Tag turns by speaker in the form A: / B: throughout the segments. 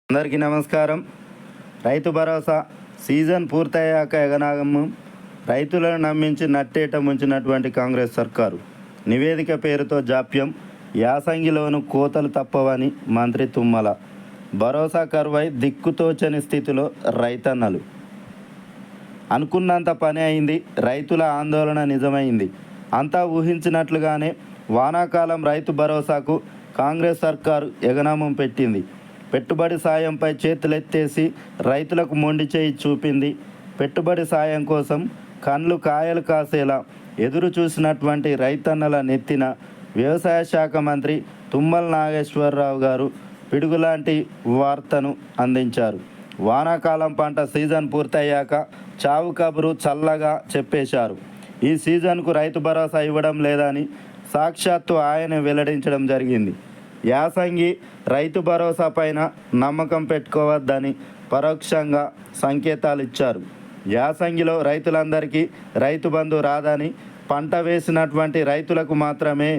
A: అందరికీ నమస్కారం. రైతు భరోసా సీజన్ పూర్తయ్యాక ఎగనాగము రైతులను నమ్మించి నట్టేట ముంచినటువంటి కాంగ్రెస్ సర్కారు నివేదిక పేరుతో జాప్యం, యాసంగిలోను కోతలు తప్పవని మంత్రి తుమ్మల. భరోసా కరువై దిక్కుతోచని స్థితిలో రైతన్నలు. అనుకున్నంత పని అయింది, రైతుల ఆందోళన నిజమైంది. అంతా ఊహించినట్లుగానే వానాకాలం రైతు భరోసాకు కాంగ్రెస్ సర్కారు ఎగనామం పెట్టింది. పెట్టుబడి సాయంపై చేతులెత్తేసి రైతులకు మొండి చేయి చూపింది. పెట్టుబడి సాయం కోసం కండ్లు కాయలు కాసేలా ఎదురు చూసినటువంటి రైతన్నల నెత్తిన వ్యవసాయ శాఖ మంత్రి తుమ్మల నాగేశ్వరరావు గారు పిడుగులాంటి వార్తను అందించారు. వానాకాలం పంట సీజన్ పూర్తయ్యాక చావు కబురు చల్లగా చెప్పేశారు. ఈ సీజన్కు రైతు భరోసా ఇవ్వడం లేదని సాక్షాత్తు ఆయన వెల్లడించడం జరిగింది. యాసంగి రైతు భరోసా పైన నమ్మకం పెట్టుకోవద్దని పరోక్షంగా సంకేతాలు ఇచ్చారు. యాసంగిలో రైతులందరికీ రైతు బంధు రాదని, పంట వేసినటువంటి రైతులకు మాత్రమే,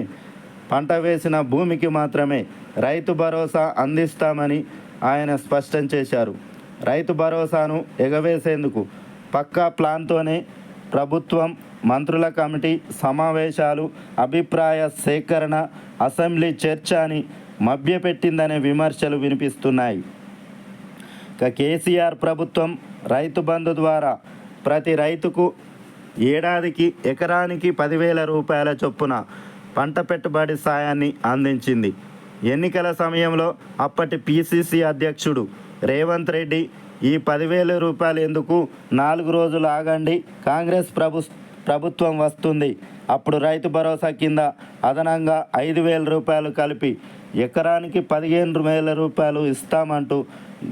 A: పంట వేసిన భూమికి మాత్రమే రైతు భరోసా అందిస్తామని ఆయన స్పష్టం చేశారు. రైతు భరోసాను ఎగవేసేందుకు పక్కా ప్లాన్తోనే ప్రభుత్వం మంత్రుల కమిటీ సమావేశాలు, అభిప్రాయ సేకరణ, అసెంబ్లీ చర్చ అని మభ్యపెట్టిందనే విమర్శలు వినిపిస్తున్నాయి. ఇక కేసీఆర్ ప్రభుత్వం రైతు బంధు ద్వారా ప్రతి రైతుకు ఏడాదికి ఎకరానికి 10,000 రూపాయల చొప్పున పంట పెట్టుబడి సాయాన్ని అందించింది. ఎన్నికల సమయంలో అప్పటి పిసిసి అధ్యక్షుడు రేవంత్ రెడ్డి ఈ 10,000 రూపాయలు ఎందుకు, 4 రోజులు ఆగండి, కాంగ్రెస్ ప్రభుత్వం వస్తుంది, అప్పుడు రైతు భరోసా కింద అదనంగా 5,000 రూపాయలు కలిపి ఎకరానికి 15,000 రూపాయలు ఇస్తామంటూ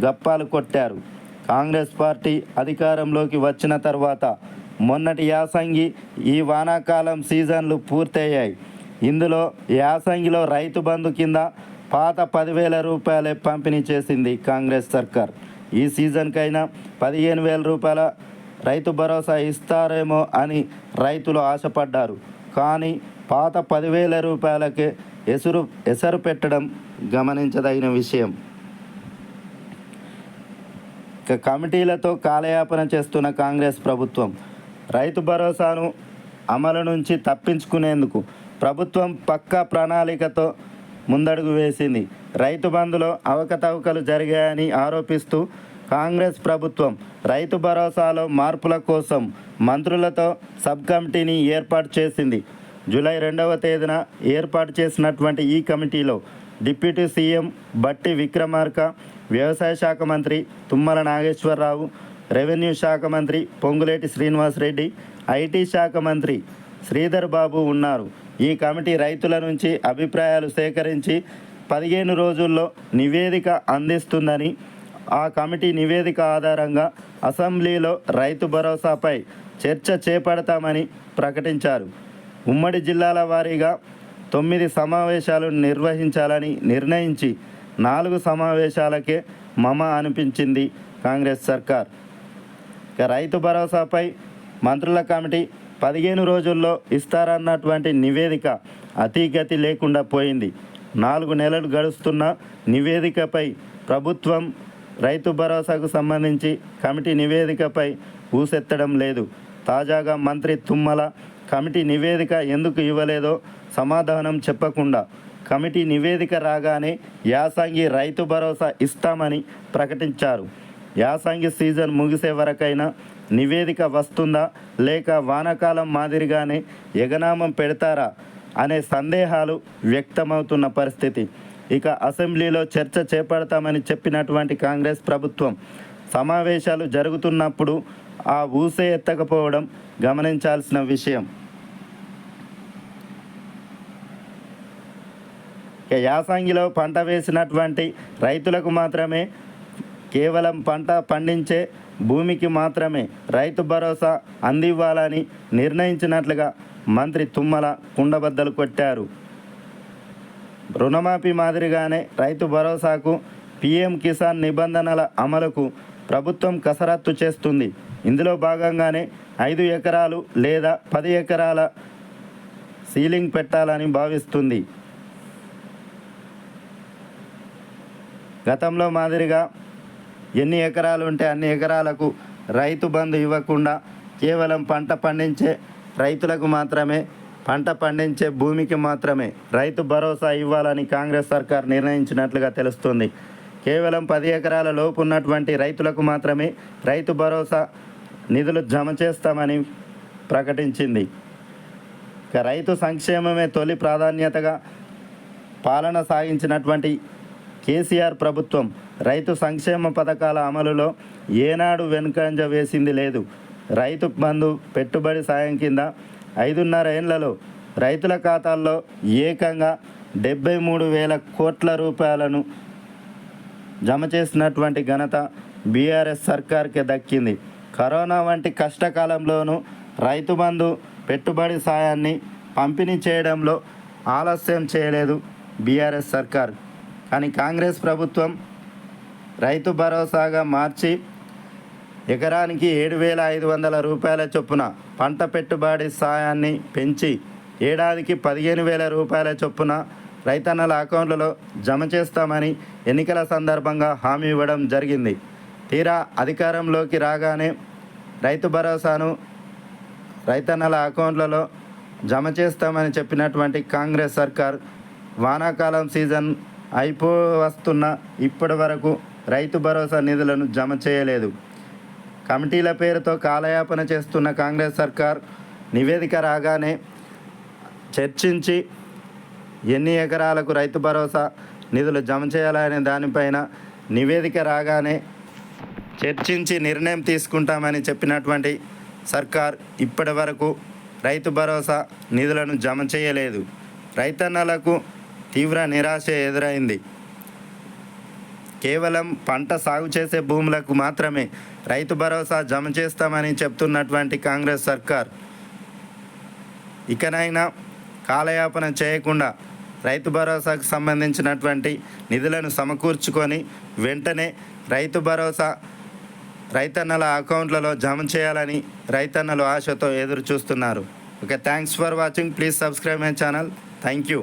A: గప్పాలు కొట్టారు. కాంగ్రెస్ పార్టీ అధికారంలోకి వచ్చిన తర్వాత మొన్నటి యాసంగి, ఈ వానాకాలం సీజన్లు పూర్తయ్యాయి. ఇందులో యాసంగిలో రైతు బంధు కింద పాత 10,000 రూపాయలే పంపిణీ చేసింది కాంగ్రెస్ సర్కార్. ఈ సీజన్కైనా 15,000 రూపాయల రైతు భరోసా ఇస్తారేమో అని రైతులు ఆశపడ్డారు. కానీ పాత 10,000 రూపాయలకే ఎసరు పెట్టడం గమనించదగిన విషయం. ఇక కమిటీలతో కాలయాపన చేస్తున్న కాంగ్రెస్ ప్రభుత్వం రైతు భరోసాను అమలు నుంచి తప్పించుకునేందుకు ప్రభుత్వం పక్కా ప్రణాళికతో ముందడుగు వేసింది. రైతు బంధులో అవకతవకలు జరిగాయని ఆరోపిస్తూ కాంగ్రెస్ ప్రభుత్వం రైతు భరోసాలో మార్పుల కోసం మంత్రులతో సబ్ కమిటీని ఏర్పాటు చేసింది. జూలై 2వ తేదీన ఏర్పాటు చేసినటువంటి ఈ కమిటీలో డిప్యూటీ సీఎం బట్టి విక్రమార్క, వ్యవసాయ శాఖ మంత్రి తుమ్మల నాగేశ్వరరావు, రెవెన్యూ శాఖ మంత్రి పొంగులేటి శ్రీనివాసరెడ్డి, ఐటీ శాఖ మంత్రి శ్రీధర్ బాబు ఉన్నారు. ఈ కమిటీ రైతుల నుంచి అభిప్రాయాలు సేకరించి 15 రోజుల్లో నివేదిక అందిస్తుందని, ఆ కమిటీ నివేదిక ఆధారంగా అసెంబ్లీలో రైతు భరోసాపై చర్చ చేపడతామని ప్రకటించారు. ఉమ్మడి జిల్లాల వారీగా 9 సమావేశాలు నిర్వహించాలని నిర్ణయించి 4 సమావేశాలకే మమ అనిపించింది కాంగ్రెస్ సర్కార్. ఇక రైతు భరోసాపై మంత్రుల కమిటీ 15 రోజుల్లో ఇస్తారన్నటువంటి నివేదిక అతీగతి లేకుండా పోయింది. 4 నెలలు గడుస్తున్న నివేదికపై ప్రభుత్వం రైతు భరోసాకు సంబంధించి కమిటీ నివేదికపై ఊసెత్తడం లేదు. తాజాగా మంత్రి తుమ్మల కమిటీ నివేదిక ఎందుకు ఇవ్వలేదో సమాధానం చెప్పకుండా కమిటీ నివేదిక రాగానే యాసంగి రైతు భరోసా ఇస్తామని ప్రకటించారు. యాసంగి సీజన్ ముగిసే వరకైనా నివేదిక వస్తుందా, లేక వానాకాలం మాదిరిగానే ఎగనామం పెడతారా అనే సందేహాలు వ్యక్తమవుతున్న పరిస్థితి. ఇక అసెంబ్లీలో చర్చ చేపడతామని చెప్పినటువంటి కాంగ్రెస్ ప్రభుత్వం సమావేశాలు జరుగుతున్నప్పుడు ఆ ఊసే ఎత్తకపోవడం గమనించాల్సిన విషయం. ఇక యాసంగిలో పంట వేసినటువంటి రైతులకు మాత్రమే, కేవలం పంట పండించే భూమికి మాత్రమే రైతు భరోసా అందివ్వాలని నిర్ణయించినట్లుగా మంత్రి తుమ్మల కుండబద్దలు కొట్టారు. రుణమాఫీ మాదిరిగానే రైతు భరోసాకు, పీఎం కిసాన్ నిబంధనల అమలుకు ప్రభుత్వం కసరత్తు చేస్తుంది. ఇందులో భాగంగానే 5 ఎకరాలు లేదా 10 ఎకరాల సీలింగ్ పెట్టాలని భావిస్తుంది. గతంలో మాదిరిగా ఎన్ని ఎకరాలు ఉంటే అన్ని ఎకరాలకు రైతు బంధు ఇవ్వకుండా కేవలం పంట పండించే రైతులకు మాత్రమే, పంట పండించే భూమికి మాత్రమే రైతు భరోసా ఇవ్వాలని కాంగ్రెస్ సర్కార్ నిర్ణయించినట్లుగా తెలుస్తుంది. కేవలం 10 ఎకరాల లోపు ఉన్నటువంటి రైతులకు మాత్రమే రైతు భరోసా నిధులు జమ చేస్తామని ప్రకటించింది. ఇక రైతు సంక్షేమమే తొలి ప్రాధాన్యతగా పాలన సాగించినటువంటి కేసీఆర్ ప్రభుత్వం రైతు సంక్షేమ పథకాల అమలులో ఏనాడు వెనుకంజ వేసింది లేదు. రైతు బంధు పెట్టుబడి సాయం కింద 5.5 ఏళ్లలో రైతుల ఖాతాల్లో ఏకంగా 73,000 కోట్ల రూపాయలను జమ చేసినటువంటి ఘనత బీఆర్ఎస్ సర్కార్కే దక్కింది. కరోనా వంటి కష్టకాలంలోనూ రైతు బంధు పెట్టుబడి సాయాన్ని పంపిణీ చేయడంలో ఆలస్యం చేయలేదు బీఆర్ఎస్ సర్కార్. కానీ కాంగ్రెస్ ప్రభుత్వం రైతు భరోసాగా మార్చి ఎకరానికి 7,500 రూపాయల చొప్పున పంట పెట్టుబడి సాయాన్ని పెంచి ఏడాదికి 15,000 రూపాయల చొప్పున రైతన్నల అకౌంట్లలో జమ చేస్తామని ఎన్నికల సందర్భంగా హామీ ఇవ్వడం జరిగింది. తీరా అధికారంలోకి రాగానే రైతు భరోసాను రైతన్నల అకౌంట్లలో జమ చేస్తామని చెప్పినటువంటి కాంగ్రెస్ సర్కార్ వానాకాలం సీజన్ వస్తున్న ఇప్పటి వరకు రైతు భరోసా నిధులను జమ చేయలేదు. కమిటీల పేరుతో కాలయాపన చేస్తున్న కాంగ్రెస్ సర్కార్ నివేదిక రాగానే చర్చించి ఎన్ని ఎకరాలకు రైతు భరోసా నిధులు జమ చేయాలనే దానిపైన నివేదిక రాగానే చర్చించి నిర్ణయం తీసుకుంటామని చెప్పినటువంటి సర్కార్ ఇప్పటి వరకు రైతు భరోసా నిధులను జమ చేయలేదు. రైతన్నలకు తీవ్ర నిరాశ ఎదురైంది. కేవలం పంట సాగు చేసే భూములకు మాత్రమే రైతు భరోసా జమ చేస్తామని చెప్తున్నటువంటి కాంగ్రెస్ సర్కార్ ఇకనైనా కాలయాపన చేయకుండా రైతు భరోసాకు సంబంధించినటువంటి నిధులను సమకూర్చుకొని వెంటనే రైతు భరోసా రైతన్నల అకౌంట్లలో జమ చేయాలని రైతన్నలు ఆశతో ఎదురు చూస్తున్నారు. Okay, thanks for watching. Please subscribe my channel. Thank you.